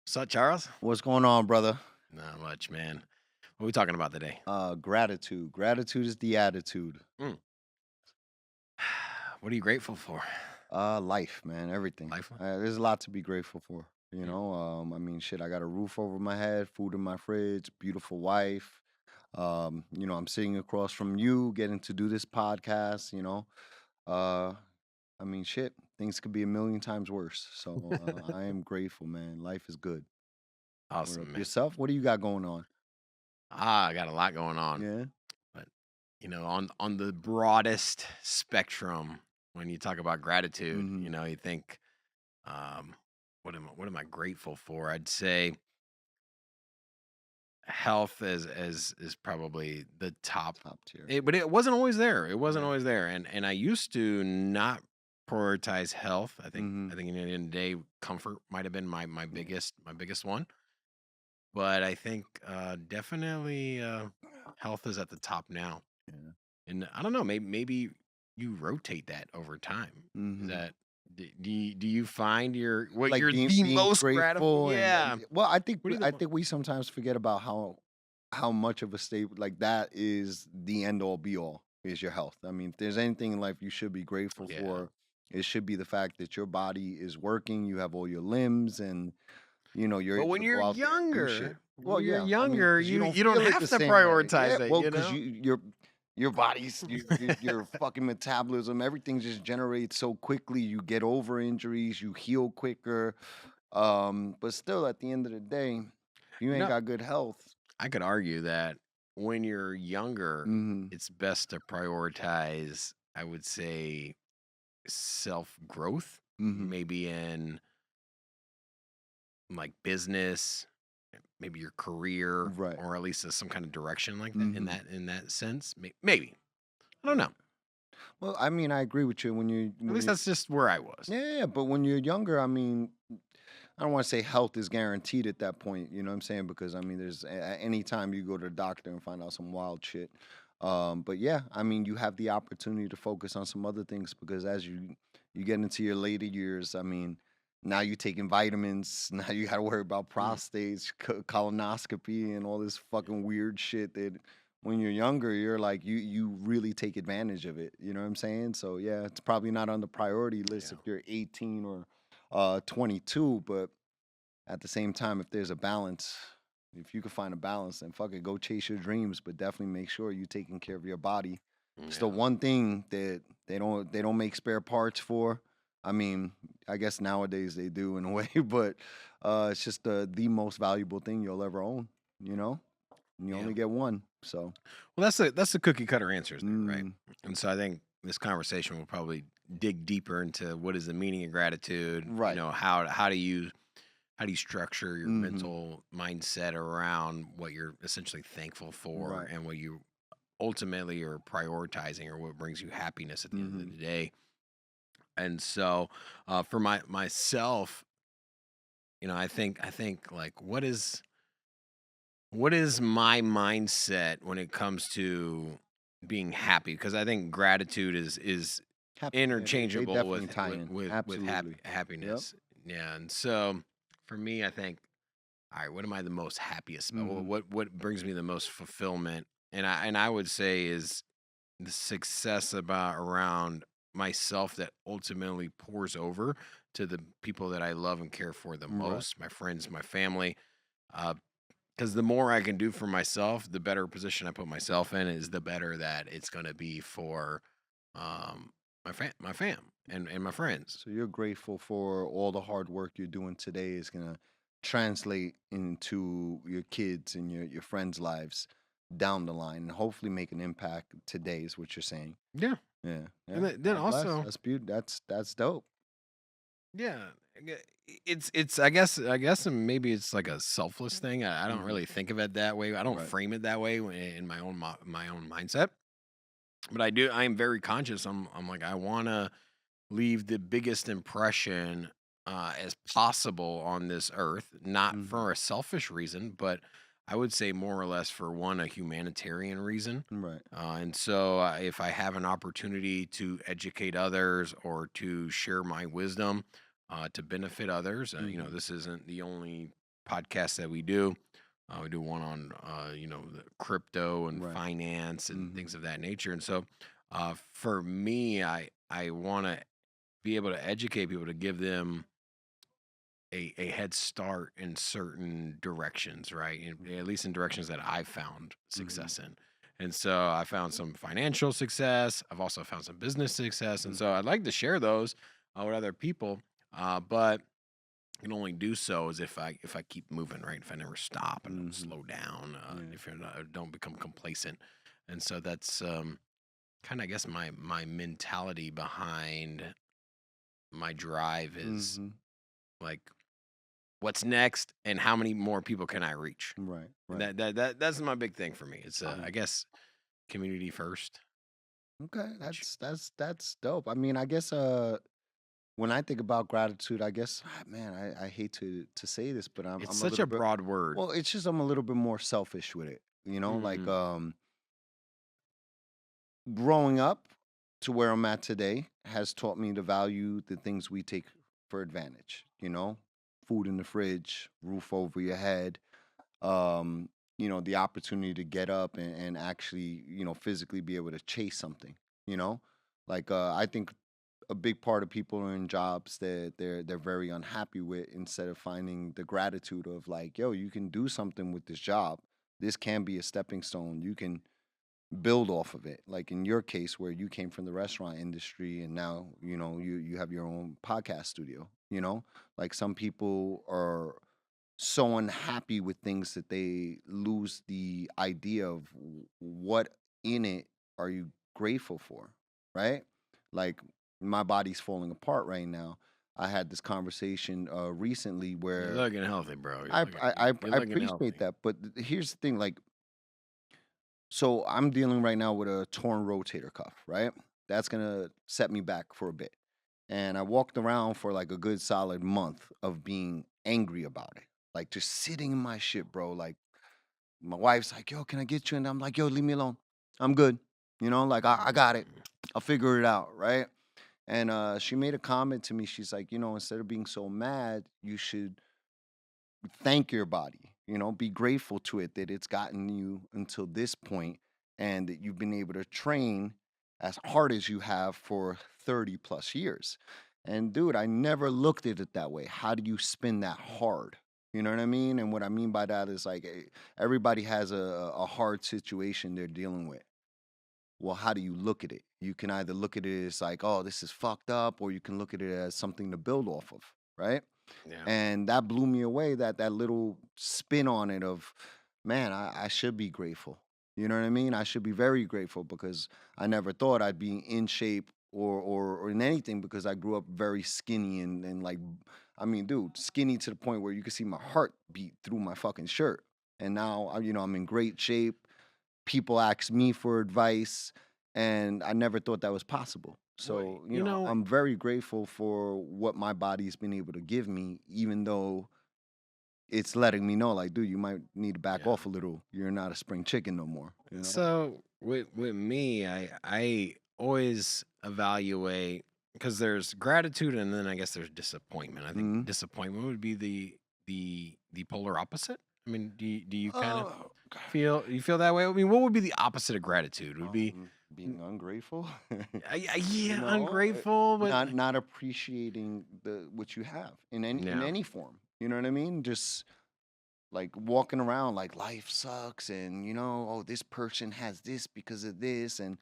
What's up, Charles? What's going on, brother? Not much, man. What are we talking about today? Gratitude. Gratitude is the attitude. Mm. What are you grateful for? Life, man, everything. Life? There's a lot to be grateful for. Mm. Shit, I got a roof over my head, food in my fridge, beautiful wife. I'm sitting across from you, getting to do this podcast. Uh, shit, things could be a million times worse. So I am grateful, man. Life is good. What up? Awesome, man. Yourself? What do you got going on? I got a lot going on, Yeah. but on the broadest spectrum, when you talk about gratitude, Mm-hmm. you think, um, what am I grateful for? I'd say health is probably the top. Top tier. But it wasn't always there. It wasn't Yeah. always there, and I used to not prioritize health. I think Mm-hmm. I think in the end of the day, comfort might have been my Yeah. biggest one. But I think definitely health is at the top now, Yeah. and I don't know. Maybe you rotate that over time. Is Mm-hmm. that do you find what Like you're being the being most gratified? grateful Yeah. well, I think What are you I the think we sometimes forget about how much of a state like that is the end all be all is your health. I mean, if there's anything in life you should be grateful Yeah. for, it should be the fact that your body is working, you have all your limbs, and you're But able when to you're go out there and do shit. younger, Well, when you're yeah, younger, because you don't you don't feel it the have to same way. prioritize Yeah, it, well, you because know? your body's your fucking metabolism, everything just generates so quickly. You get over injuries, you heal quicker. But still, at the end of the day, if you You ain't know, got good health. I could argue that when you're younger, Hmm. it's best to prioritize, I would say, self growth, Hmm. maybe in like business, maybe your career, Right. or at least some kind of direction like that. In Hmm. that sense, maybe I don't Right. know. Well, I agree with you At when least you. that's just where I was. Yeah, yeah, but when you're younger, I don't want to say health is guaranteed at that point. You know what I'm saying? Because there's at any time you go to the doctor and find out some wild shit. But yeah, you have the opportunity to focus on some other things because as you get into your later years, now you're taking vitamins. Now you got to worry about Mm, prostates, colonoscopy, and all this fucking weird shit that when you're younger, you're like you really take advantage of it. You know what I'm saying? So yeah, it's probably not on the priority list yeah. if you're 18 or 22, but at the same time, if there's a balance, if you can find a balance, then fuck it, go chase your dreams, but definitely make sure you're taking care of your body. It's the Yeah. one thing that they don't make spare parts for. I mean, I guess nowadays they do in a way, but it's just the most valuable thing you'll ever own, you know? And you Yeah. only get one. So, Well, that's the cookie cutter answers there, right? mm, And so I think this conversation will probably dig deeper into what is the meaning of gratitude. right. How do you structure your Hmm. mental mindset around what you're essentially thankful for Right. and what you ultimately are prioritizing or what brings you happiness at the end of Hmm. the day. And so, for myself, I think like what is my mindset when it comes to being happy? Because I think gratitude is Happy. Yeah, they interchangeable definitely tie in. with Absolutely. Yep. happiness. Yeah, and so for me, I think, all right, what am I the most happiest about? What Hmm. what what brings me the most fulfillment? And I would say is the success about around myself that ultimately pours over to the people that I love and care for the Right. most, my friends, my family. Because the more I can do for myself, the better position I put myself in is the better that it's going to be for um, my fam and my friends. So you're grateful for all the hard work you're doing today is gonna translate into your kids and your friends' lives down the line and hopefully make an impact today is what you're saying. Yeah, Yeah. and Yeah. then God bless. also, That's beautiful. That's dope. yeah, it's I guess maybe it's like a selfless thing. I don't Hmm. really think of it that way. I don't Right. frame it that way in my own mindset. But I do. I am very conscious. I'm like I want to leave the biggest impression as possible on this earth, not Hmm. for a selfish reason, but I would say more or less for one, a humanitarian reason. Right. And so, if I have an opportunity to educate others or to share my wisdom to benefit others, Hmm. this isn't the only podcasts that we do. We do one on the crypto and Right. finance and Mhm. things of that nature. And so for me, I want to be able to educate people to give them a head start in certain directions, right? At least in directions that I've found Mhm. success in. And so I found some financial success. I've also found some business success. And so Mhm. I'd like to share those with other people. But I can only do so as if I keep moving, right? If I never stop and don't Mhm. slow down, Yeah. if I don't become complacent. And so that's kind of, I guess, my mentality behind my drive is Mhm. like, what's next and how many more people can I reach? Right. And Right. that's my big thing for me. It's Yeah. I guess community first. Okay. Which That's dope. I mean, I guess when I think about gratitude, I guess man, I hate to say this, but it's I'm a such little a bit broad word. well, it's just I'm a little bit more selfish with it. You know, like Mm, growing up to where I'm at today has taught me to value the things we take for advantage, you know? Food in the fridge, roof over your head, um, the opportunity to get up and actually, physically be able to chase something, you know? Like I think a big part of people are in jobs that they're very unhappy with instead of finding the gratitude of like, yo, you can do something with this job. This can be a stepping stone. You can build off of it. Like in your case where you came from the restaurant industry and now, you have your own podcast studio, you know? Like some people are so unhappy with things that they lose the idea of what in it are you grateful for, right? Like my body's falling apart right now. I had this conversation recently you're where looking healthy, bro. You're I looking I you're, I you're I looking appreciate healthy. that, but here's the thing: like, so I'm dealing right now with a torn rotator cuff, right? That's gonna set me back for a bit. And I walked around for like a good solid month of being angry about it. Like just sitting in my shit, bro. Like my wife's like, yo, can I get you? And I'm like, yo, leave me alone. I'm good. Like I got it. Mm, I'll figure it out, right? And she made a comment to me. She's like, instead of being so mad, you should thank your body, be grateful to it that it's gotten you until this point and that you've been able to train as hard as you have for 30 plus years. And dude, I never looked at it that way. How do you spin that hard? You know what I mean? And what I mean by that is like everybody has a hard situation they're dealing with. Well, how do you look at it? You can either look at it as like, oh, this is fucked up, or you can look at it as something to build off of, right? yeah. And that blew me away, that little spin on it of, man, I should be grateful. You know what I mean? I should be very grateful because I never thought I'd be in shape or in anything because I grew up very skinny and like, I mean, dude, skinny to the point where you could see my heart beat through my fucking shirt. And now, I'm in great shape. People ask me for advice, and I never thought that was possible. Well, So, you know, I'm very grateful for what my body's been able to give me, even though it's letting me know, like, dude, you might need to back yeah. off a little. You're not a spring chicken no more, you know? So with me, I always evaluate because there's gratitude and then I guess there's disappointment. I think Mhm. disappointment would be the polar opposite. I mean, do you kind of Oh, God. feel that way? I mean, what would be the opposite of gratitude? Would be Being ungrateful, yeah, uh, ungrateful, but not appreciating the what you have in yeah, any form. You know what I mean? Just like walking around like life sucks and oh, this person has this because of this, and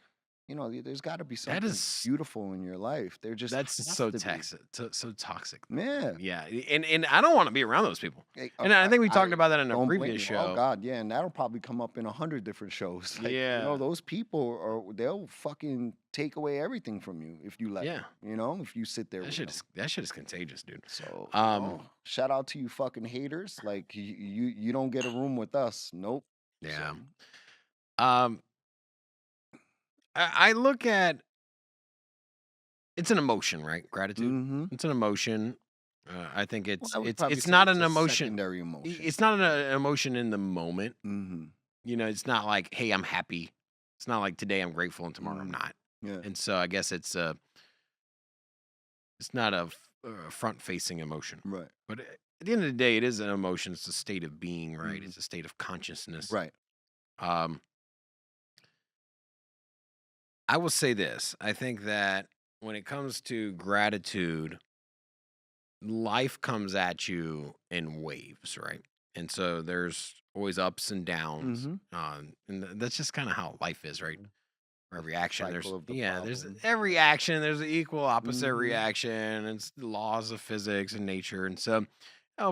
there's got to be that something is beautiful in your life. There just that's just has so to be. toxic, so toxic. Yeah. Yeah, and I don't want to be around those people. Hey, And I think we I talked about that in a don't blame previous you. Oh show. God, yeah, and that'll probably come up in 100 different shows. Like, Yeah, those people they'll fucking take away everything from you if you let yeah. them. If you sit there with them. That shit is contagious, dude. So, Um, shout out to you fucking haters. Like you don't get a room with us. Nope. So. yeah. Um, I look at it's an emotion, right? Gratitude. Mm-hmm. It's an emotion. I think Well, it's I would it's probably it's say not it's an a emotion. secondary emotion. It's not an emotion in the moment. Mhm. It's not like, hey, I'm happy. It's not like today I'm grateful and tomorrow I'm Mhm. not. Yeah. And so I guess it's not a front facing emotion, Right. but at the end of the day, it is an emotion. It's a state of being, right? Mhm. It's a state of consciousness. Right. Um, I will say this. I think that when it comes to gratitude, life comes at you in waves, right? And so there's always ups and downs. Mhm. That's just kind of how life is, right? For every action, Cycle of the there's problem. every action, there's an equal opposite Mhm. reaction. It's the laws of physics and nature. And so,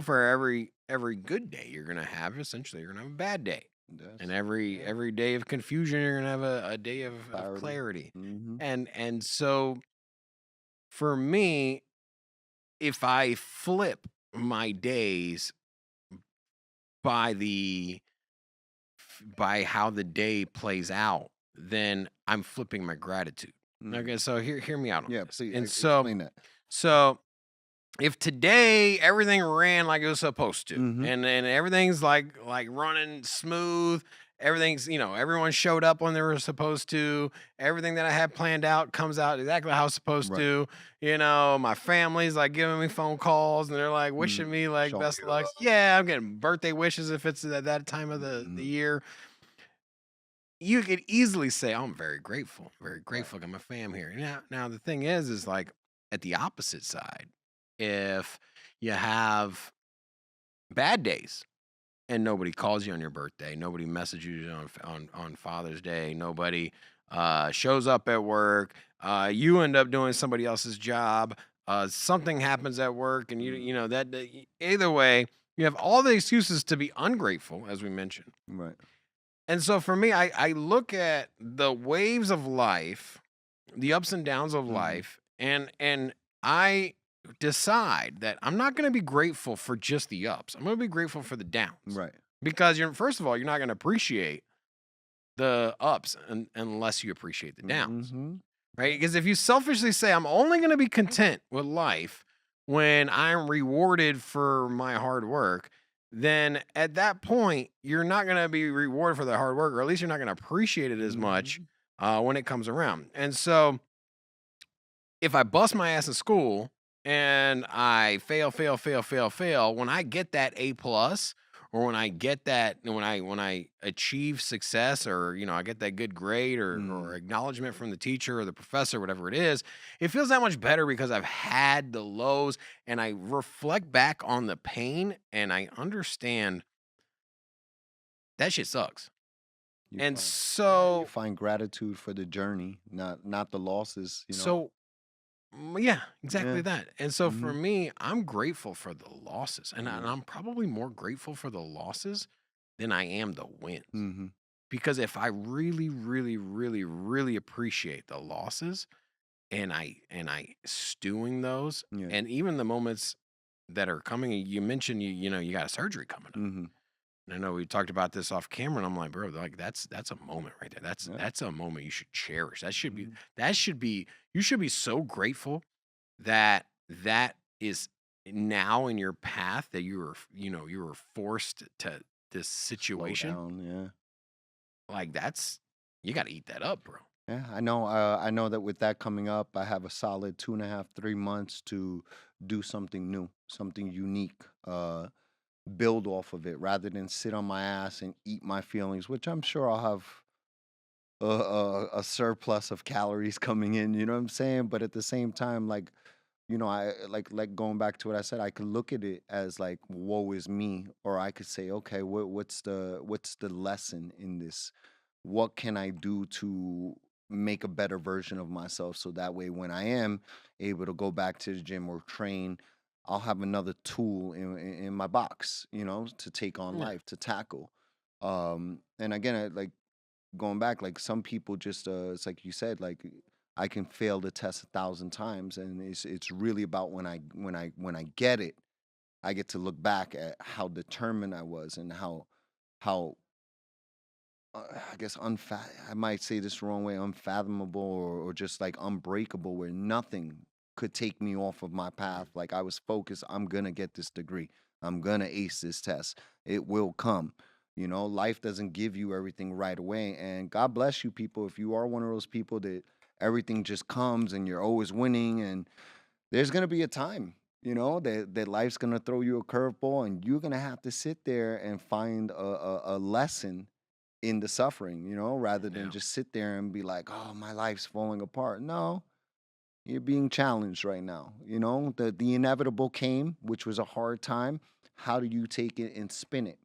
for every good day you're gonna have, essentially you're gonna have a bad day. And That's every yeah, every day of confusion, you're gonna have a day of clarity. clarity. Mhm. And so for me, if I flip my days by by how the day plays out, then I'm flipping my gratitude. Mhm. Okay, so hear me out on Yeah, this. please And so explain that. so if today everything ran like it was supposed to, Mhm. and everything's like running smooth, everything's, everyone showed up when they were supposed to, everything that I had planned out comes out exactly how it's supposed Right. to, my family's like giving me phone calls and they're like wishing Mhm. me like Showing best you of the luck. love. Yeah, I'm getting birthday wishes if it's at that time of the Mhm. year. You could easily say, "Oh, I'm very Right. grateful, got my fam here." Now the thing is like at the opposite side, if you have bad days and nobody calls you on your birthday, nobody messages you on Father's Day, nobody shows up at work, you end up doing somebody else's job, something happens at work, and Mhm. either way, you have all the excuses to be ungrateful, as we mentioned. Right. And so for me, I look at the waves of life, the ups and downs of Mhm. life, and I decide that I'm not going to be grateful for just the ups. I'm going to be grateful for the downs. Right. Because you're first of all, you're not going to appreciate the ups unless you appreciate the downs. Mhm. Right? Because if you selfishly say I'm only going to be content with life when I'm rewarded for my hard work, then at that point you're not going to be rewarded for the hard work, or at least you're not going to appreciate it as much Mhm. when it comes around. And so if I bust my ass in school and I fail, when I get that A plus, or when I get that, when I achieve success, or I get that good grade, or Mhm. acknowledgement from the teacher or the professor, whatever it is, it feels that much better because I've had the lows and I reflect back on the pain and I understand that shit sucks. You And find yeah, you so find gratitude for the journey, not the losses, you know? so yeah, exactly Yeah. that. And so for Mhm. me, I'm grateful for the losses, and Yeah. I'm probably more grateful for the losses than I am the wins. Mhm. Because if I really, really, really, really appreciate the losses, and I stewing those, Yeah. and even the moments that are coming, you mentioned you got a surgery coming up. Mhm. And I know we talked about this off camera, and I'm like, bro, like that's a moment right there. That's Yeah. that's a moment you should cherish. Mhm. That should be you should be so grateful that that is now in your path, that you were forced to this Slow situation. down, yeah. Like, that's you got to eat that up, bro. Yeah, I know that with that coming up, I have a solid 2.5, 3 months to do something new, something unique, build off of it rather than sit on my ass and eat my feelings, which I'm sure I'll have a surplus of calories coming in, you know what I'm saying? But at the same time, like, I like going back to what I said, I could look at it as like woe is me, or I could say, okay, what's the lesson in this? What can I do to make a better version of myself so that way when I am able to go back to the gym or train, I'll have another tool in my box, to take on Yeah. life, to tackle. And again, like going back, like some people just it's like you said, like I can fail the test 1,000 times, and it's really about when I get it, I get to look back at how determined I was and how I guess I might say this the wrong way, unfathomable, or just like unbreakable, where nothing could take me off of my path. Like I was focused, I'm gonna get this degree. I'm gonna ace this test. It will come. Life doesn't give you everything right away. And God bless you people if you are one of those people that everything just comes and you're always winning, and there's gonna be a time. You know that life's gonna throw you a curveball, and you're gonna have to sit there and find a lesson in the suffering. You know, rather than Yeah. just sit there and be like, "Oh, my life's falling apart." No, you're being challenged right now. You know, the inevitable came, which was a hard time. How do you take it and spin it?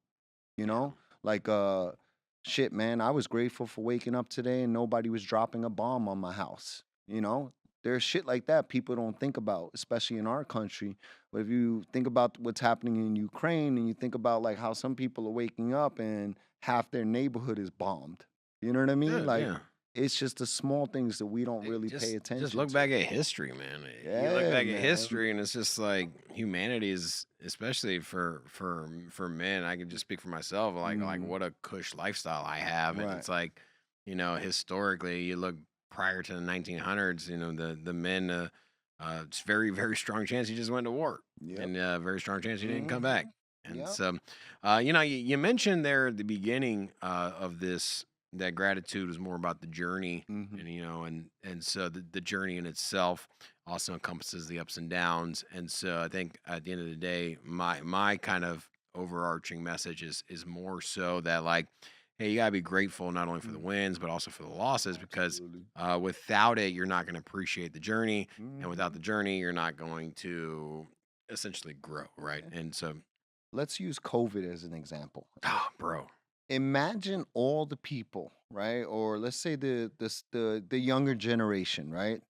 You Yeah. know, like shit, man. I was grateful for waking up today and nobody was dropping a bomb on my house. You know, there's shit like that people don't think about, especially in our country. But if you think about what's happening in Ukraine and you think about like how some people are waking up and half their neighborhood is bombed, you know what I mean? Good. Like Yeah. it's just the small things that we don't really pay Just attention look to. back at history, man. You look Yeah, back at man. history, and it's just like humanity is, especially for men. I can just speak for myself. Like Hmm. what a cush lifestyle I have, and Right. it's like, historically, you look prior to the 1900s. The men. It's very strong chance he just went to war, Yep. and very strong chance he didn't come back. Hmm. And Yep. so, you mentioned there at the beginning of this that gratitude was more about the journey, Hmm. and so the journey in itself also encompasses the ups and downs. And so I think at the end of the day, my kind of overarching message is more so that, like, hey, you gotta be grateful not only for the wins but also for the losses, because Absolutely. without it you're not going to appreciate the journey, and without Hmm. the journey you're not going to essentially grow, right? Okay. And so, Let's use COVID as an example. oh, bro. Imagine all the people, right? Or let's say the younger generation, right?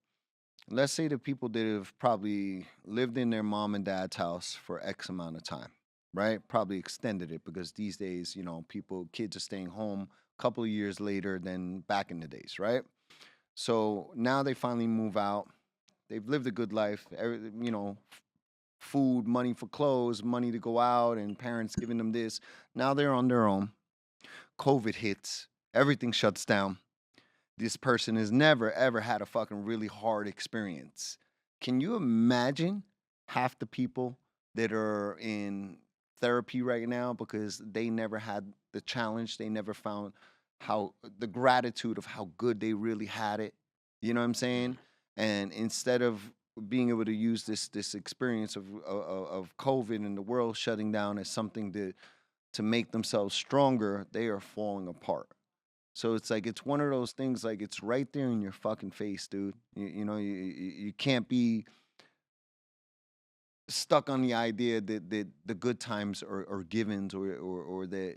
Let's say the people that have probably lived in their mom and dad's house for X amount of time, right? Probably extended it because these days, kids are staying home a couple of years later than back in the days, right? So now they finally move out. They've lived a good life, food, money for clothes, money to go out, and parents giving them this. Now they're on their own. COVID hits, everything shuts down. This person has never ever had a fucking really hard experience. Can you imagine half the people that are in therapy right now because they never had the challenge, they never found how the gratitude of how good they really had it. You know what I'm saying? Mm. And instead of being able to use this experience of COVID and the world shutting down as something to make themselves stronger, they are falling apart. So it's like it's one of those things like it's right there in your fucking face, dude. You can't be stuck on the idea that the good times are givens or that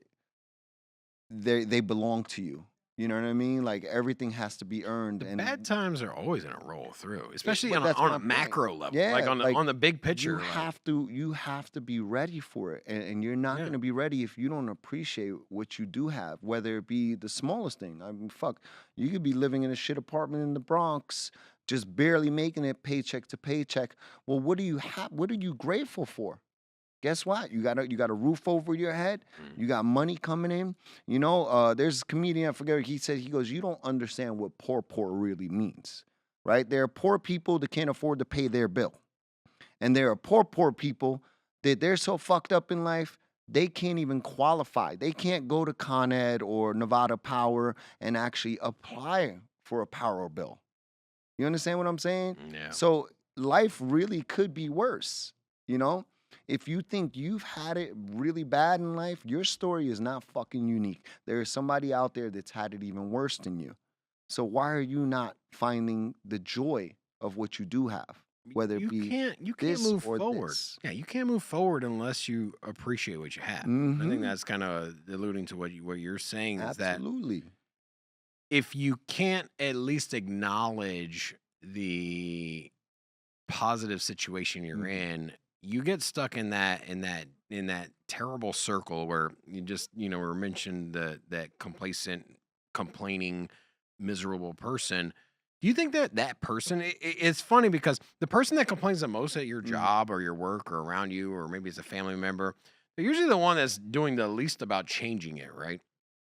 they belong to you. You know what I mean? Like everything has to be earned, The bad and times are always gonna roll through, especially but on a that's on a my point. macro level, like Yeah, on the like on the big you picture, like, have to you have to be ready for it, and you're not yeah. going to be ready if you don't appreciate what you do have, whether it be the smallest thing. I mean, fuck, you could be living in a shit apartment in the Bronx, just barely making it paycheck to paycheck. Well, what do you have? What are you grateful for? Guess what? You got a roof over your head. Mm. You got money coming in. There's a comedian, I forget. He goes, you don't understand what poor really means, right? There are poor people that can't afford to pay their bill, and there are poor people that they're so fucked up in life they can't even qualify. They can't go to Con Ed or Nevada Power and actually apply for a power bill. You understand what I'm saying? Yeah. So life really could be worse, you know? If you think you've had it really bad in life, your story is not fucking unique. There is somebody out there that's had it even worse than you. So why are you not finding the joy of what you do have, whether it You be can't this move or forward. this? Yeah, you can't move forward unless you appreciate what you have. I think Mhm. that's kinda alluding to what you're saying, is that Absolutely. if you can't at least acknowledge the positive situation you're Mhm. in, you get stuck in that terrible circle where you just, were mentioned that complacent, complaining, miserable person. Do you think that that person? It's funny because the person that complains the most at your Mhm. job or your work or around you, or maybe it's a family member, they're usually the one that's doing the least about changing it, right?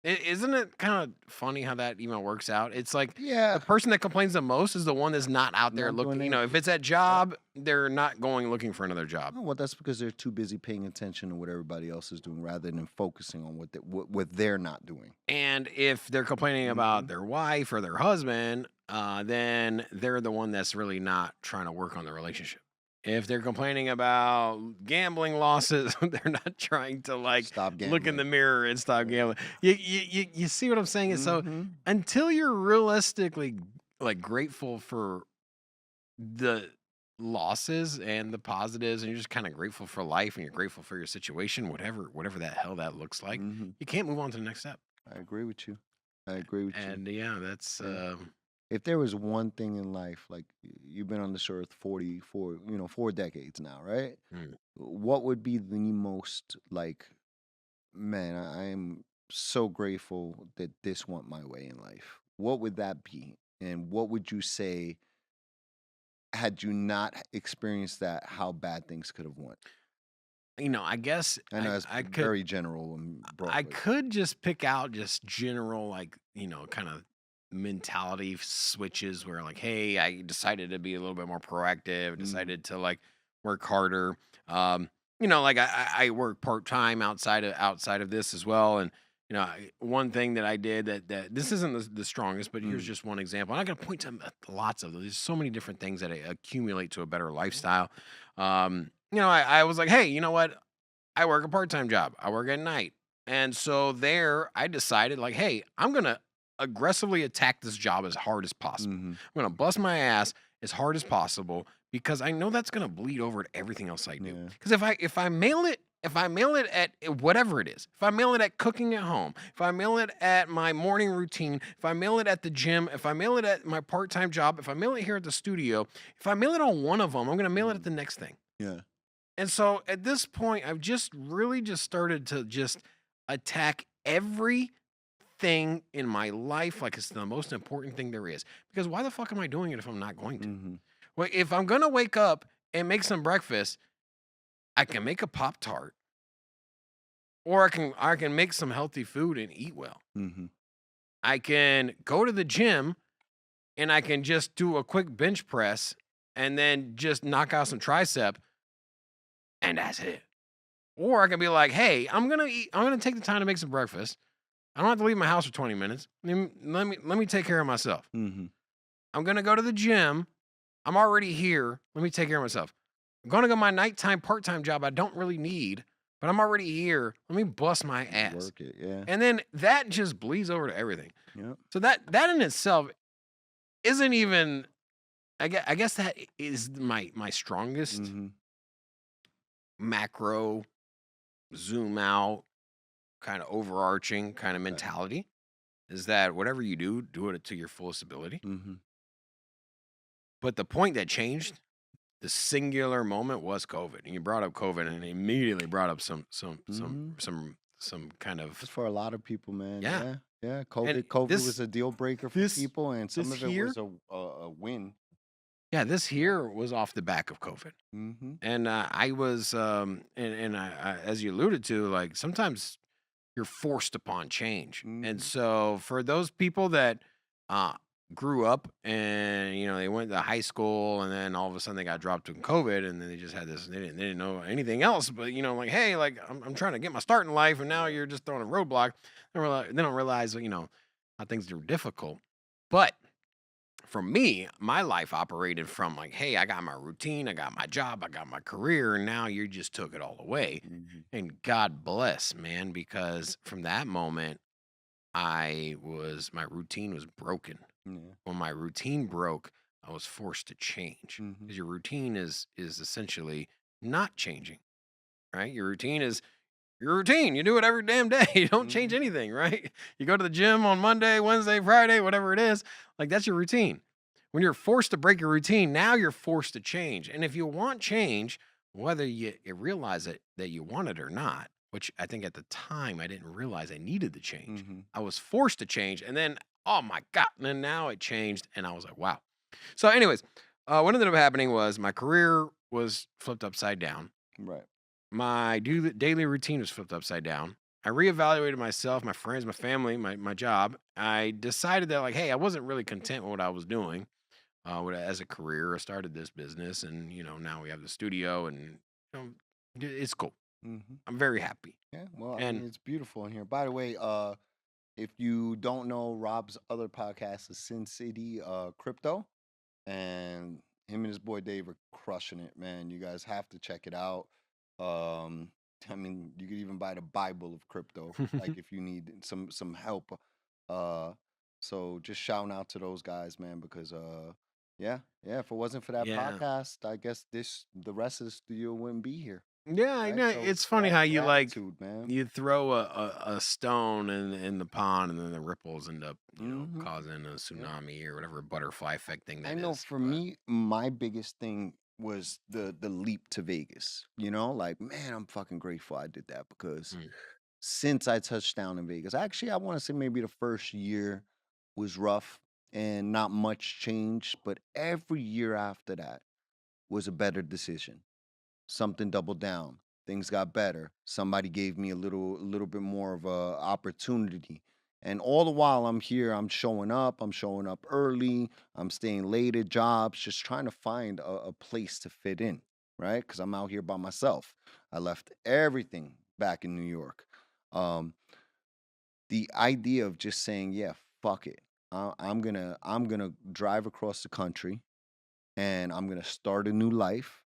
Isn't it kind of funny how that even works out? It's like the Yeah. person that complains the most is the one that's not out there Not doing looking. it. If it's that Yep. job, they're not going looking for another job. Oh, well, that's because they're too busy paying attention to what everybody else is doing rather than focusing on what they're not doing. And if they're complaining about Mhm. their wife or their husband, then they're the one that's really not trying to work on the relationship. If they're complaining about gambling losses, they're not trying to like Stop look in the gambling. mirror and stop gambling. You see what I'm saying? And so Mhm. until you're realistically like grateful for the losses and the positives, and you're just kind of grateful for life and you're grateful for your situation, whatever that hell that looks like, Mhm. you can't move on to the next step. I agree with you. I agree with you. And yeah, that's Yeah. If there was one thing in life, like you've been on this earth 44, 4 decades now, right? mm, What would be the most like, man, I am so grateful that this went my way in life. What would that be? And what would you say had you not experienced that, how bad things could have went? I guess I know it's I could very general and broad, I but could just pick out just general, like, kind of mentality switches where, like, hey, I decided to be a little bit more proactive, mm, decided to like work harder. Like I work part time outside of this as well. And, one thing that I did that this isn't the strongest, but here's mm, just one example. I'm not going to point to lots of those. There's so many different things that accumulate to a better lifestyle. I was like, hey, you know what? I work a part-time job. I work at night. And so there I decided like, hey, I'm going to aggressively attack this job as hard as possible. mhm, I'm going to bust my ass as hard as possible because I know that's going to bleed over to everything else I do. yeah, Cuz if I mail it at whatever it is, if I mail it at cooking at home, if I mail it at my morning routine, if I mail it at the gym, if I mail it at my part-time job, if I mail it here at the studio, if I mail it on one of them, I'm going to mail it at mm, the next thing. yeah, And so at this point, I've just really just started to just attack everything in my life like it's the most important thing there is. Because why the fuck am I doing it if I'm not going to? mhm, Well, if I'm gonna wake up and make some breakfast, I can make a Pop Tart, or I can make some healthy food and eat well. mhm, I can go to the gym and I can just do a quick bench press and then just knock out some tricep, and that's it. Or I can be like, hey, I'm gonna take the time to make some breakfast. I don't have to leave my house for 20 minutes. Let me take care of myself. mhm, I'm gonna go to the gym. I'm already here. Let me take care of myself. I'm gonna go my nighttime part-time job I don't really need, but I'm already here. Let me bust my ass. work it, yeah, And then that just bleeds over to everything. yep, So that in itself isn't even I guess that is my strongest mhm, macro zoom out kind of overarching kind of okay, mentality is that whatever you do, do it to your fullest ability. mhm, But the point that changed, the singular moment was COVID. And you brought up COVID and it immediately brought up mhm. some kind of Just for a lot of people, man, yeah. yeah, yeah, And COVID was this a deal breaker for this people, and some this of it here, was a win. yeah, this here was off the back of COVID. Mhm, And I was and I as you alluded to, like sometimes you're forced upon change. And mhm, so for those people that uh, grew up and they went to high school and then all of a sudden they got dropped in COVID and then they just had this they didn't know anything else but like hey like I'm trying to get my start in life and now right, you're just throwing a roadblock. They don't realize how things are difficult. But for me, my life operated from like, hey, I got my routine, I got my job, I got my career, and now you just took it all away. mhm, And God bless, man, because from that moment, my routine was broken. yeah, When my routine broke, I was forced to change mhm, because your routine is essentially not changing, right? Your routine is your routine. You do it every damn day. You don't change mhm, anything, right? You go to the gym on Monday, Wednesday, Friday, whatever it is. Like that's your routine. When you're forced to break your routine, now you're forced to change. And if you want change, whether you realize that you want it or not, which I think at the time I didn't realize I needed the change. mhm, I was forced to change, and then oh my god, and then now it changed, and I was like, wow. So, anyways, what ended up happening was my career was flipped upside down. right, My daily routine was flipped upside down. I reevaluated myself, my friends, my family, my job. I decided that, like, hey, I wasn't really content with what I was doing as a career. I started this business, and now we have the studio, and it's cool. mhm. I'm very happy. Yeah, well, I And mean, it's beautiful in here. By the way, if you don't know, Rob's other podcast is Sin City Crypto, and Him and his boy Dave are crushing it, man. You guys have to check it out. Um, I mean, you could even buy the Bible of crypto, like if you need some help. Uh, so just shouting out to those guys, man, because yeah, yeah. If it wasn't for that Yeah. podcast, I guess the rest of the studio wouldn't be here, Yeah, I right? know. So It's funny how you like gratitude, man. you throw a stone in the pond and then the ripples end up, Mm-hmm. causing a Yep. tsunami or whatever butterfly effect thing I that know is. for But me, my biggest thing was the leap to Vegas. You know, like man, I'm fucking grateful I did that because mm, since I touched down in Vegas, actually, I want to say maybe the first year was rough and not much changed, but every year after that was a better decision. Something doubled down. Things got better. Somebody gave me a little bit more of a opportunity. And all the while I'm here, I'm showing up. I'm showing up early. I'm staying late at jobs, just trying to find a place to fit in, right? Because I'm out here by myself. I left everything back in New York. Um, the idea of just saying, yeah, fuck it. I'm gonna drive across the country and I'm gonna start a new life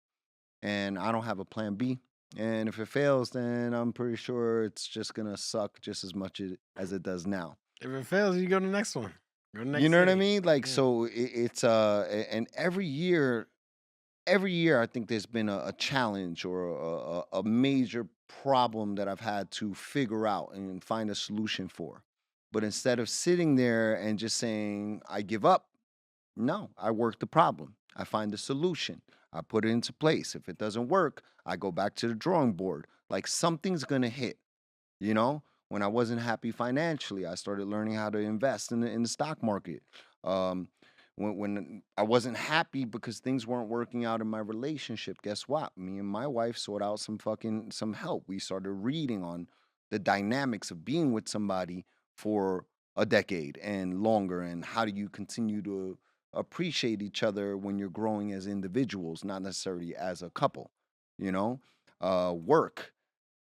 and I don't have a plan B. And if it fails, then I'm pretty sure it's just gonna suck just as much as it does now. if it fails, you go to the next one. Go to the You next know what I city. mean? Like Yeah. so, it's and every year I think there's been a challenge or a major problem that I've had to figure out and find a solution for. But instead of sitting there and just saying I give up, no, I work the problem. I find the solution. I put it into place. If it doesn't work, I go back to the drawing board. Like something's gonna hit. You know, when I wasn't happy financially, I started learning how to invest in the stock market. Um, when I wasn't happy because things weren't working out in my relationship, guess what? Me and my wife sought out some help. We started reading on the dynamics of being with somebody for a decade and longer, and how do you continue to appreciate each other when you're growing as individuals, not necessarily as a couple. You know, work.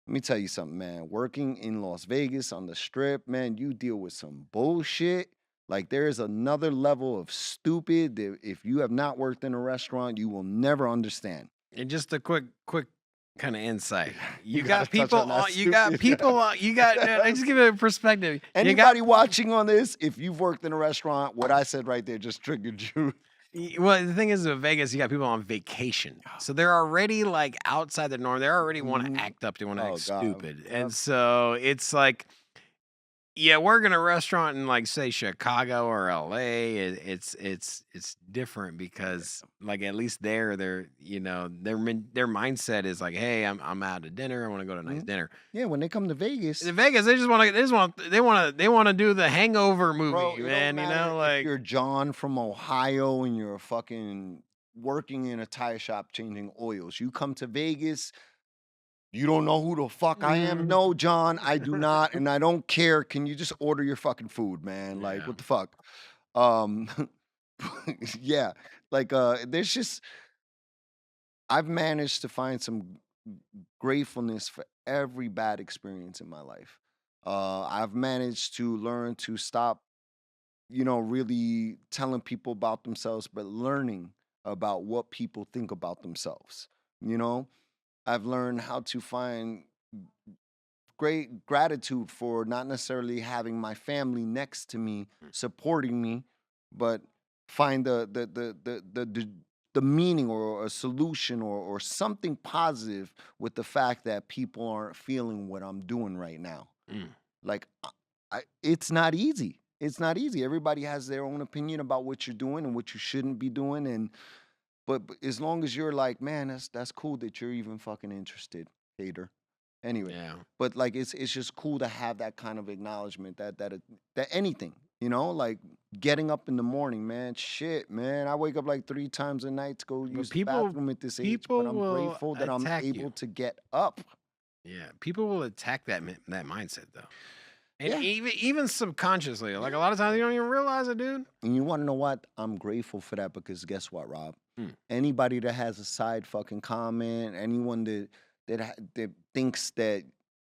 Let me tell you something, man. Working in Las Vegas on the strip, man, you deal with some bullshit. Like there is another level of stupid that if you have not worked in a restaurant, you will never understand. And just a quick kind of insight. You You gotta got touch people on that on. You got stupid. people on. You got. I just give it a perspective. You got. Anybody watching on this, if you've worked in a restaurant, what I said right there just triggered you. Well, the thing is, with Vegas, you got people on vacation, so they're already like outside the norm. They already want to Mhm. act up. They want to Oh act God. stupid, Yep. and so it's like, yeah, work in a restaurant in like say Chicago or LA, it's different because like at least there they're their mindset is like, hey, I'm out to dinner. I want to go to a nice Mhm. dinner. Yeah, when they come to Vegas, In Vegas, they want to do the Hangover bro, movie, it don't man. matter if Like you're John from Ohio and you're fucking working in a tire shop changing oils. You come to Vegas, you don't know who the fuck I am? mm, No, John, I do not, and I don't care. Can you just order your fucking food, man? Like, yeah. what the fuck? Um, yeah, like, there's just I've managed to find some gratefulness for every bad experience in my life. I've managed to learn to stop really telling people about themselves, but learning about what people think about themselves. You know, I've learned how to find great gratitude for not necessarily having my family next to me supporting me, but find the meaning or a solution or something positive with the fact that people aren't feeling what I'm doing right now. Mm. Like, it's not easy. It's not easy. Everybody has their own opinion about what you're doing and what you shouldn't be doing. And but as long as you're like, man, that's cool that you're even fucking interested, hater. Anyway, Yeah. but like it's just cool to have that kind of acknowledgement that anything, like getting up in the morning, man. Shit, man. I wake up like 3 times a night to go But use the people bathroom at this age, but people I'm will grateful that I'm attack you. able to get up. Yeah. People will attack that mindset though. And Yeah. even subconsciously, like a lot of times Yeah. you don't even realize it, dude. And you want to know what? I'm grateful for that because guess what, Rob? Mm. Anybody that has a side fucking comment, anyone that thinks that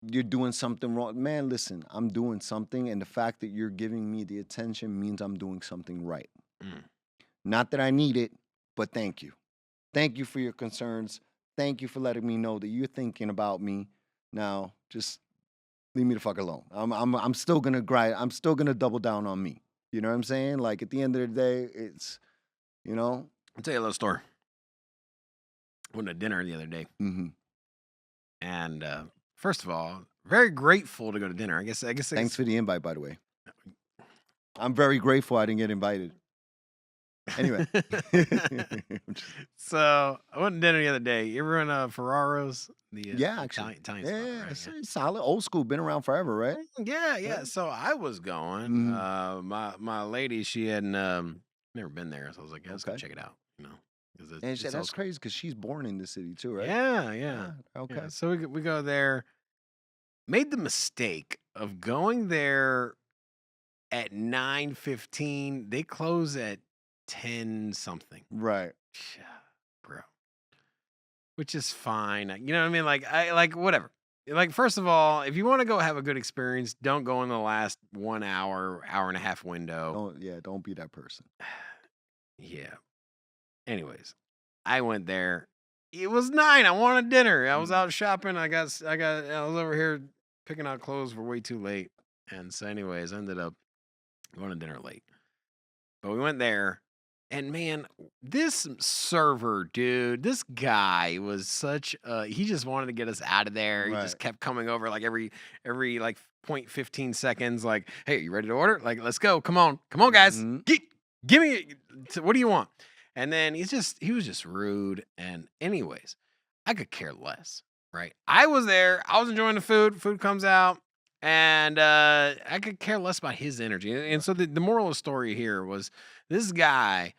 you're doing something wrong, man, listen, I'm doing something, and the fact that you're giving me the attention means I'm doing something right. Mm. Not that I need it, but thank you. Thank you for your concerns. Thank you for letting me know that you're thinking about me. Now, just leave me the fuck alone. I'm still gonna grind. I'm still gonna double down on me. You know what I'm saying? Like at the end of the day, it's you know. I'll tell you a little story. I went to dinner the other day, hmm and first of all, very grateful to go to dinner. Thanks for the invite, by the way. I'm very grateful I didn't get invited. Anyway. So I went to dinner the other day. You ever in Ferraro's? The Yeah, actually. Italian Yeah, spot, right? it's solid, old school, been around forever, right? Yeah, Yeah. yeah. So I was going. Mhm. My lady, she hadn't never been there, so I was like, yeah, let's go Okay. check it out. Because And it's that's also crazy because she's born in the city too, right? yeah, yeah, Ah, okay. yeah. So we go there. Made the mistake of going there at 9:15. They close at 10 something. Right. Bro. Which is fine. You know what I mean? Like I like whatever. Like first of all, if you want to go have a good experience, don't go in the last 1 hour, hour and a half window. Don't be that person. Yeah. Anyways, I went there. It was 9. I wanted dinner. I was out shopping. I was over here picking out clothes for way too late. And so anyways, I ended up going to dinner late. But we went there. And man, this server, dude, this guy was such he just wanted to get us out of there. He Right. just kept coming over like every like 0.15 seconds, like, hey, you ready to order? Like, let's go. Come on, guys. Mhm. Give me what do you want? And then he was just rude. And anyways, I could care less, right? I was there, I was enjoying the food. Food comes out, and I could care less about his energy. And so the moral of the story here was this guy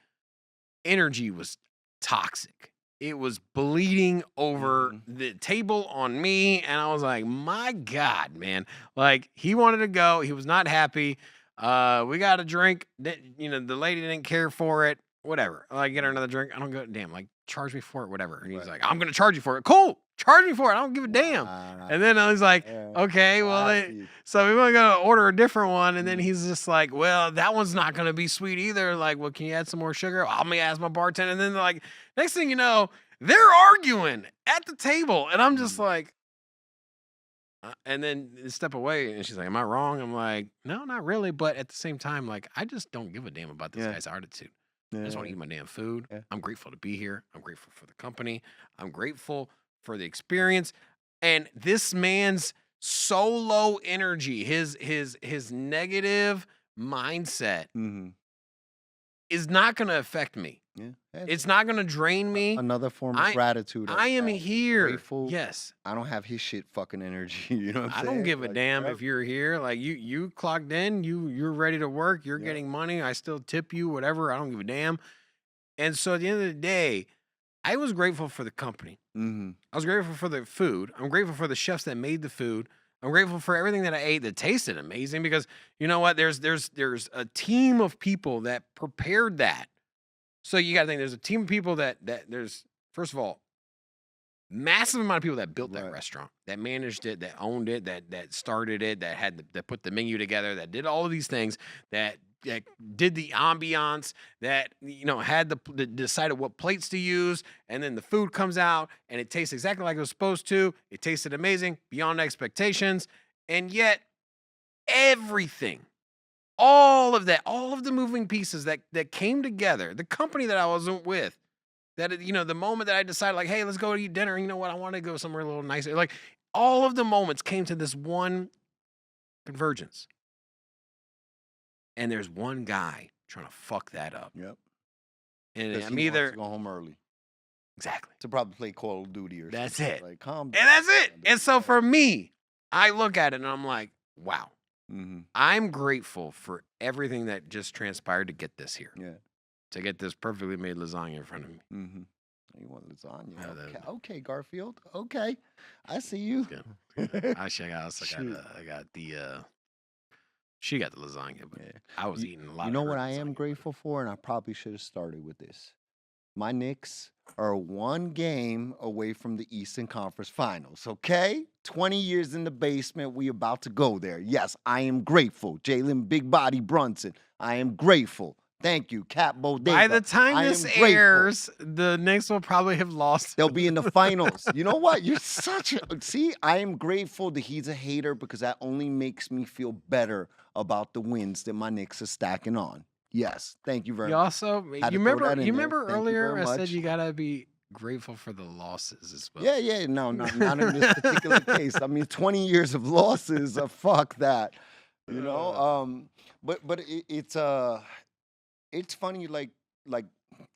energy was toxic. It was bleeding over Mhm. the table on me. And I was like, my God, man. Like, he wanted to go. He was not happy. We got a drink. The lady didn't care for it. Whatever. Like, get her another drink. I don't go, damn, like, charge me for it, whatever. And he's Right. like, I'm going to charge you for it. Cool. Charge me for it. I don't give a damn. Wow. And then I was like, Yeah. okay, well, Classy. so we want to go order a different one. And then Mhm. he's just like, well, that one's not going to be sweet either. Like, well, can you add some more sugar? I'm going to ask my bartender. And then they're like, next thing you know, they're arguing at the table. And I'm just like, and then they step away. And she's like, am I wrong? I'm like, no, not really. But at the same time, like, I just don't give a damn about this Yeah. guy's attitude. I just want to Yeah. eat my damn food. Yeah. I'm grateful to be here. I'm grateful for the company. I'm grateful for the experience. And this man's so low energy, his negative mindset Mhm. is not going to affect me. Yeah. It's not going to drain me. Another form of I gratitude. I am here. Grateful. Yes. I don't have his shit fucking energy. You know what I'm I saying? don't give a Like, damn yep. if you're here. Like you clocked in, you're ready to work, you're Yep. getting money, I still tip you, whatever. I don't give a damn. And so at the end of the day, I was grateful for the company. Mhm. I was grateful for the food. I'm grateful for the chefs that made the food. I'm grateful for everything that I ate that tasted amazing because you know what? There's a team of people that prepared that. So you got to think there's a team of people that there's first of all massive amount of people that built that Right. restaurant, that managed it, that owned it, that started it, that put the menu together, that did all of these things, that did the ambiance, that had decided what plates to use, and then the food comes out and it tastes exactly like it was supposed to. It tasted amazing, beyond expectations, and yet everything, all of that, all of the moving pieces that came together, the company that I wasn't with. The moment that I decided, like, hey, let's go eat dinner. You know what? I want to go somewhere a little nicer. Like, all of the moments came to this one convergence. And there's one guy trying to fuck that up. Yep. And Because I'm he wants either to go home early exactly. to probably play Call of Duty or That's something. it. Like, calm And down. that's it. And so for me, I look at it and I'm like, wow, Mhm. I'm grateful for everything that just transpired to get this here, Yeah. to get this perfectly made lasagna in front of me. Mhm. You want lasagna? Yeah, Okay. Okay, Garfield. Okay. I see you. Yeah. Actually, Shoot. I got the she got the lasagna, but Yeah. I was You, eating a lot you of know her what I am lasagna. grateful for, and I probably should have started with this. My Knicks are one game away from the Eastern Conference Finals, okay? 20 years in the basement. We about to go there. Yes, I am grateful. Jalen Big Body Brunson. I am grateful. Thank you, Cat By the Bodega. time I this am grateful. airs, the Knicks will probably have lost. They'll be in the finals. You know what? You're such a see, I am grateful that he's a hater because that only makes me feel better about the wins that my Knicks are stacking on. Yes. Thank you very You much. also Had to throw that you in there. remember Thank you earlier very I said much. you gotta be grateful for the losses as well. Yeah, yeah. No, not in this particular case. I mean, 20 years of losses, fuck that. You know? Uh, But it's funny, like,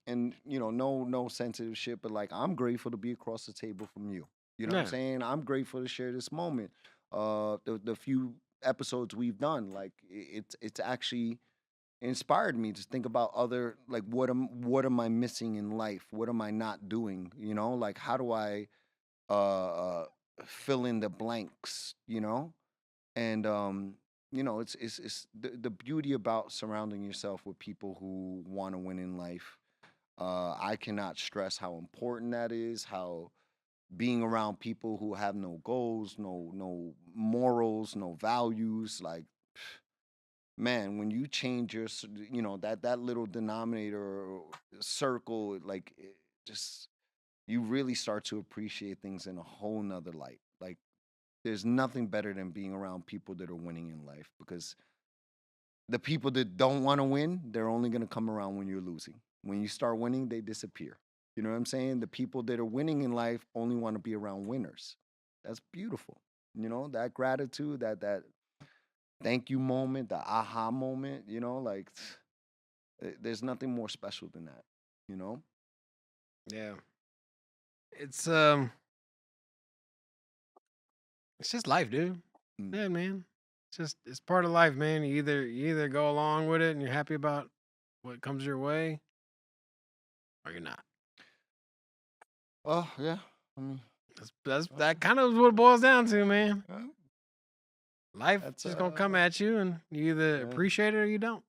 and no sensitive shit, but like I'm grateful to be across the table from you. You know what I'm yeah. saying? I'm grateful to share this moment. The few episodes we've done, like it's actually inspired me to think about other like what am I missing in life? What am I not doing? Like how do I uh fill in the blanks, and it's the beauty about surrounding yourself with people who want to win in life. I cannot stress how important that is, how being around people who have no goals, no morals, no values, like man, when you change that little denominator or circle, like just you really start to appreciate things in a whole nother light. Like there's nothing better than being around people that are winning in life because the people that don't want to win, they're only going to come around when you're losing. When you start winning, they disappear. You know what I'm saying? The people that are winning in life only want to be around winners. That's beautiful. That gratitude, that thank you moment, the aha moment, like there's nothing more special than that, you know? Yeah. It's it's just life, dude. Mm. Yeah, man. It's part of life, man. You either go along with it and you're happy about what comes your way, or you're not. Oh, yeah. I mean, That kind of what it boils down to, man. uh, Life that's just gonna come at you, and you either yeah. appreciate it or you don't.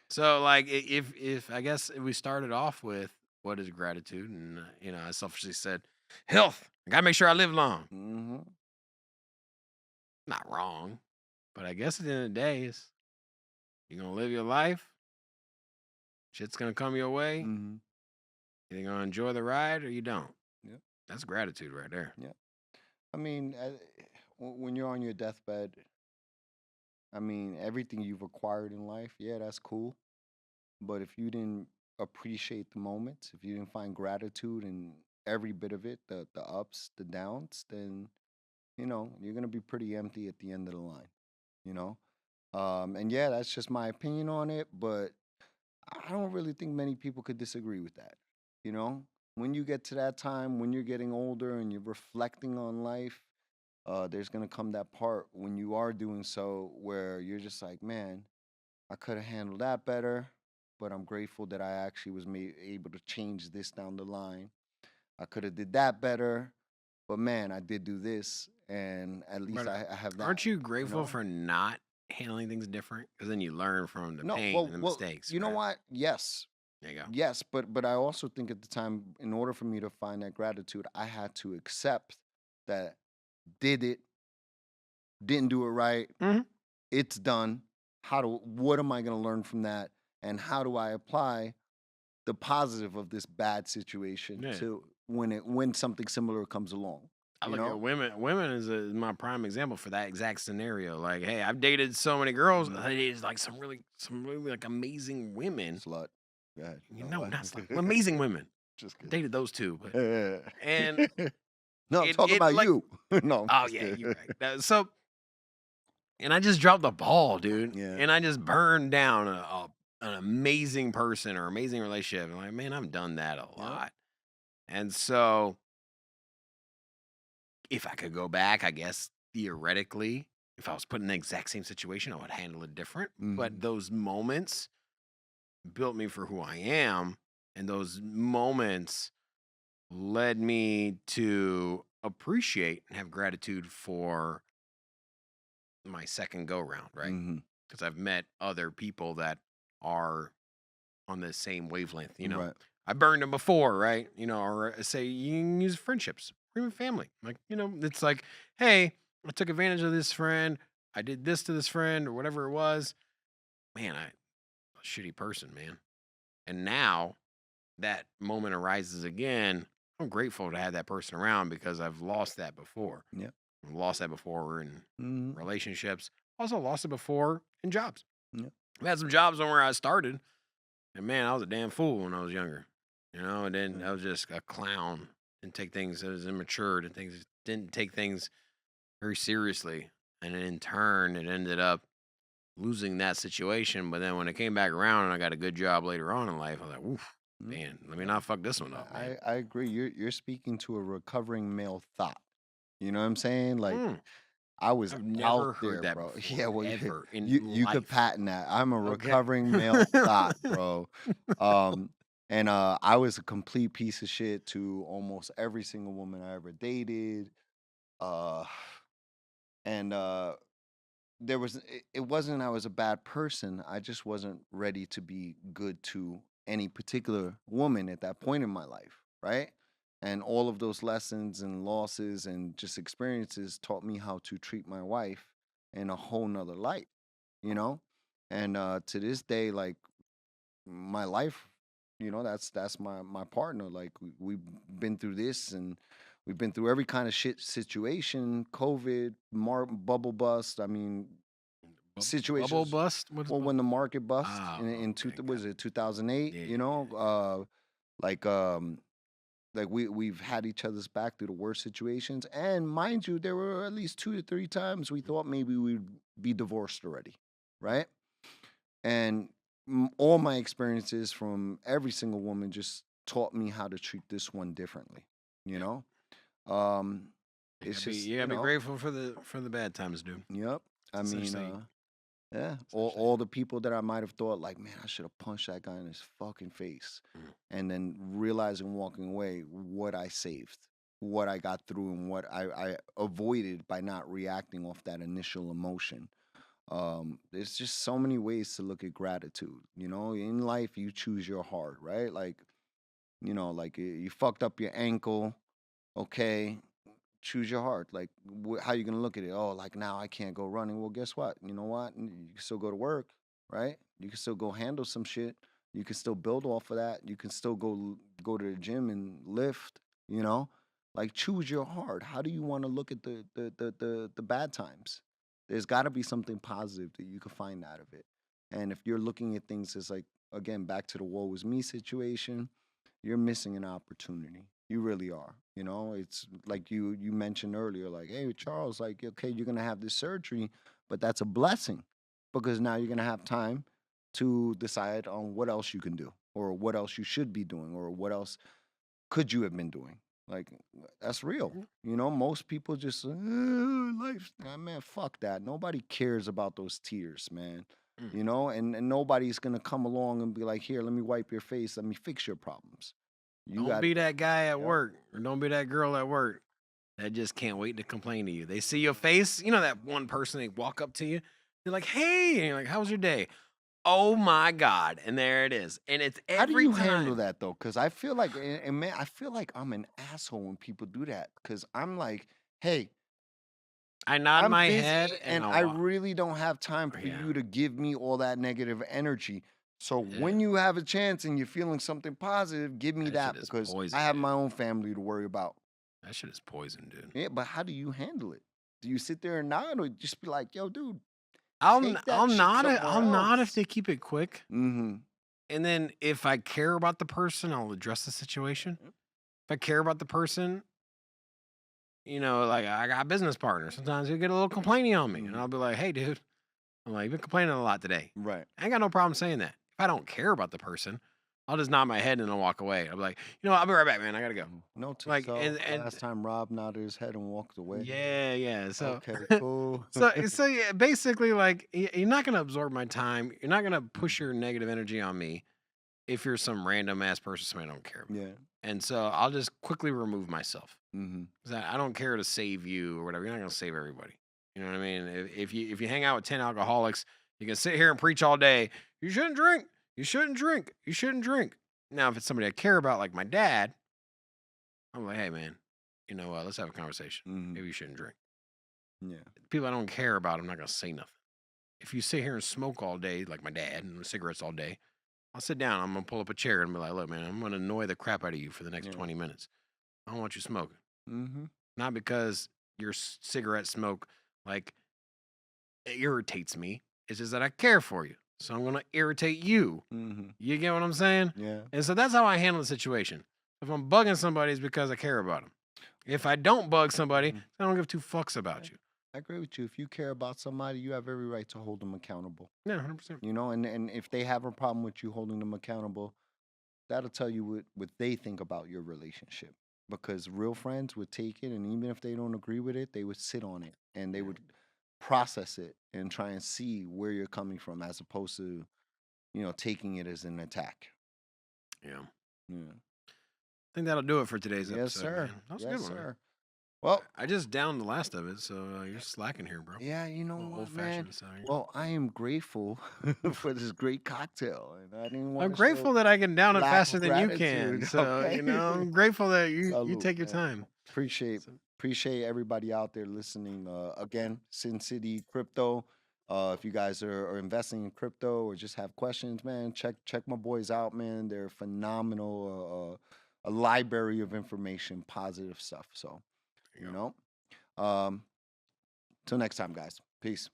So, like, if I guess if we started off with what is gratitude, and I selfishly said health. I gotta make sure I live long. Mm-hmm. Not wrong, but I guess at the end of the day, is you're gonna live your life. Shit's gonna come your way. Mm-hmm. You're gonna enjoy the ride or you don't. Yep. That's gratitude right there. Yeah. I mean, when you're on your deathbed, I mean, everything you've acquired in life, yeah, that's cool. But if you didn't appreciate the moments, if you didn't find gratitude in every bit of it, the ups, the downs, then you're gonna be pretty empty at the end of the line. You know, and yeah, that's just my opinion on it. But I don't really think many people could disagree with that. You know, when you get to that time, when you're getting older and you're reflecting on life, there's gonna come that part when you are doing so where you're just like, man, I could have handled that better, but I'm grateful that I actually was able to change this down the line. I could have did that better, but man, I did do this, and at least But I have that. aren't you You grateful know? for not handling things different? Because then you learn from the No, pain and well, the well, mistakes, you know right? what? Yes, There you go. yes, but I also think at the time, in order for me to find that gratitude, I had to accept that did it, didn't do it right, Hmm. it's done. What am I going to learn from that, and how do I apply the positive of this bad situation Yeah. to when something similar comes along, I you look at know? women. Women is my prime example for that exact scenario. Like, hey, I've dated so many girls. Mhm. I dated like some really like amazing women. Slut. Go ahead. You No, know, what? not like amazing women. Just I kidding. dated those two, but and No, I'm talking it about like you. No, I'm oh just yeah, kidding. you're right. So and I just dropped the ball, dude. Yeah. And I just burned down an amazing person or amazing relationship. And like, man, I've done that a Yep. lot. And so if I could go back, I guess theoretically, if I was put in the exact same situation, I would handle it different. Mhm. But those moments built me for who I am. And those moments led me to appreciate and have gratitude for my second go round, right? Mhm. Because I've met other people that are on the same wavelength. Right. I burned them before, right? Or say you can use friendships, or even family. Like, it's like, hey, I took advantage of this friend. I did this to this friend or whatever it was. Man, I a shitty person, man. And now that moment arises again, I'm grateful to have that person around because I've lost that before. Yeah. I've lost that before in Mhm. relationships. Also lost it before in jobs. Yeah. I had some jobs on where I started, and man, I was a damn fool when I was younger. And then Yeah. I was just a clown and take things as immature and things didn't take things very seriously. And then in turn, it ended up losing that situation. But then when it came back around and I got a good job later on in life, I was like, oof, Mm. man, let me Yeah. not fuck this one up, man. I agree. You're speaking to a recovering male thought. You know what I'm saying? Like Mm, I was I've never out heard there, that bro. Yeah, before, well, ever in you could life. patent that. I'm a Okay. recovering male thought, bro. Um, and I was a complete piece of shit to almost every single woman I ever dated. Uh, and there was it wasn't I was a bad person. I just wasn't ready to be good to any particular woman at that point in my life, right? And all of those lessons and losses and just experiences taught me how to treat my wife in a whole nother light, you know? And to this day, like my life, that's my partner. Like we've been through this and we've been through every kind of shit situation, COVID, bubble bust. I mean, Bubble situations. bust? What is Well, bubble? when the market bust Ah, in okay, got was it 2008? it. You Yeah, know, like like we've had each other's back through the worst situations, and mind you, there were at least 2 to 3 times we thought maybe we'd be divorced already, right? And all my experiences from every single woman just taught me how to treat this one differently. You yeah. know, um, You it's gotta be just you gotta be grateful for the bad times, dude. yep. I mean, Essentially, yeah, essentially. all the people that I might have thought like, man, I should have punched that guy in his fucking face, Mm. and then realizing walking away what I saved, what I got through, and what I avoided by not reacting off that initial emotion. There's just so many ways to look at gratitude. You know, in life, you choose your heart, right? Like, like you fucked up your ankle, okay, choose your heart. Like, how you gonna look at it? Oh, like now I can't go running. Well, guess what? You know what? You can still go to work, right? You can still go handle some shit. You can still build off of that. You can still go to the gym and lift. You know, like choose your heart. How do you want to look at the bad times? There's got to be something positive that you can find out of it. And if you're looking at things as like again back to the woe was me situation, you're missing an opportunity. You really are. You know, it's like you mentioned earlier, like, hey Charles, like, okay, you're gonna have this surgery, but that's a blessing because now you're gonna have time to decide on what else you can do or what else you should be doing or what else could you have been doing. Like that's real. Mhm. You know, most people just life, man, fuck that. Nobody cares about those tears, man. Mm. You know, and nobody's gonna come along and be like, here, let me wipe your face, let me fix your problems. You Don't got be that guy at yep. work, or don't be that girl at work that just can't wait to complain to you. They see your face, you know that one person they walk up to you, they're like, "Hey," and you're like, "How's your day?" Oh my god, and there it is, and it's How do every you handle time. that though? Because I feel like, and man, I feel like I'm an asshole when people do that. Because I'm like, hey, I nod I'm my busy head and and I'll I walk. really don't have time for Yeah, you to give me all that negative energy. So yeah, when you have a chance and you're feeling something positive, give me that shit that is because I poison, have dude. my own family to worry about. That shit is poison, dude. Yeah, but how do you handle it? Do you sit there and nod or just be like, yo, dude, take I'll that shit nod it. somewhere I'll nod if else? they keep it quick, Mm-hmm. and then if I care about the person, I'll address the situation. If I care about the person, like I got business partners. Sometimes they get a little complaining on me, and Mm-hmm. I'll be like, "Hey, dude, I'm like, you've been complaining a lot today. Right. I ain't got no problem saying that. If I don't care about the person, I'll just nod my head and I'll walk away. I'll be like, I'll be right back, man. I gotta go. Note to Like, self: and last time Rob nodded his head and walked away. yeah, yeah. So, Okay, cool. so yeah, basically, like, you're not gonna absorb my time. You're not gonna push your negative energy on me if you're some random ass person somebody I don't care about. Yeah. And so I'll just quickly remove myself Mhm. because I don't care to save you or whatever. You're not gonna save everybody. You know what I mean? If you hang out with 10 alcoholics, you can sit here and preach all day. You shouldn't drink. You shouldn't drink. You shouldn't drink. Now, if it's somebody I care about, like my dad, I'm like, hey man, let's have a conversation. Mhm. Maybe you shouldn't drink. Yeah. People I don't care about, I'm not gonna say nothing. If you sit here and smoke all day, like my dad, and cigarettes all day, I'll sit down. I'm gonna pull up a chair and be like, "Look, man, I'm gonna annoy the crap out of you for the next Yeah. 20 minutes. I don't want you smoking. Mhm. Not because your cigarette smoke like it irritates me. It's just that I care for you. So I'm gonna irritate you. Mhm. You get what I'm saying? Yeah. And so that's how I handle the situation. If I'm bugging somebody, it's because I care about them. If I don't bug somebody, Mhm. I don't give two fucks Yeah. about you. I agree with you. If you care about somebody, you have every right to hold them accountable. Yeah, 100%. You know, and if they have a problem with you holding them accountable, that'll tell you what they think about your relationship. Because real friends would take it, and even if they don't agree with it, they would sit on it and they would process it and try and see where you're coming from, as opposed to taking it as an attack. Yeah. Yeah. I think that'll do it for today's Yes, episode, sir. man. That was a Yes, good one, man. sir. Well, I just downed the last of it, so you're slacking here, bro. yeah, you know A little what, old man? fashioned style here. Well, I am grateful for this great cocktail, and I didn't want I'm to show grateful that I can down it lack faster of than you can. gratitude. So, Okay. I'm grateful that you Salute, take your man. time. Appreciate So, appreciate everybody out there listening. Again, Sin City Crypto. If you guys are investing in crypto or just have questions, man, check my boys out, man. They're phenomenal. A library of information, positive stuff. So, there you you go. know. Um, till next time, guys. Peace.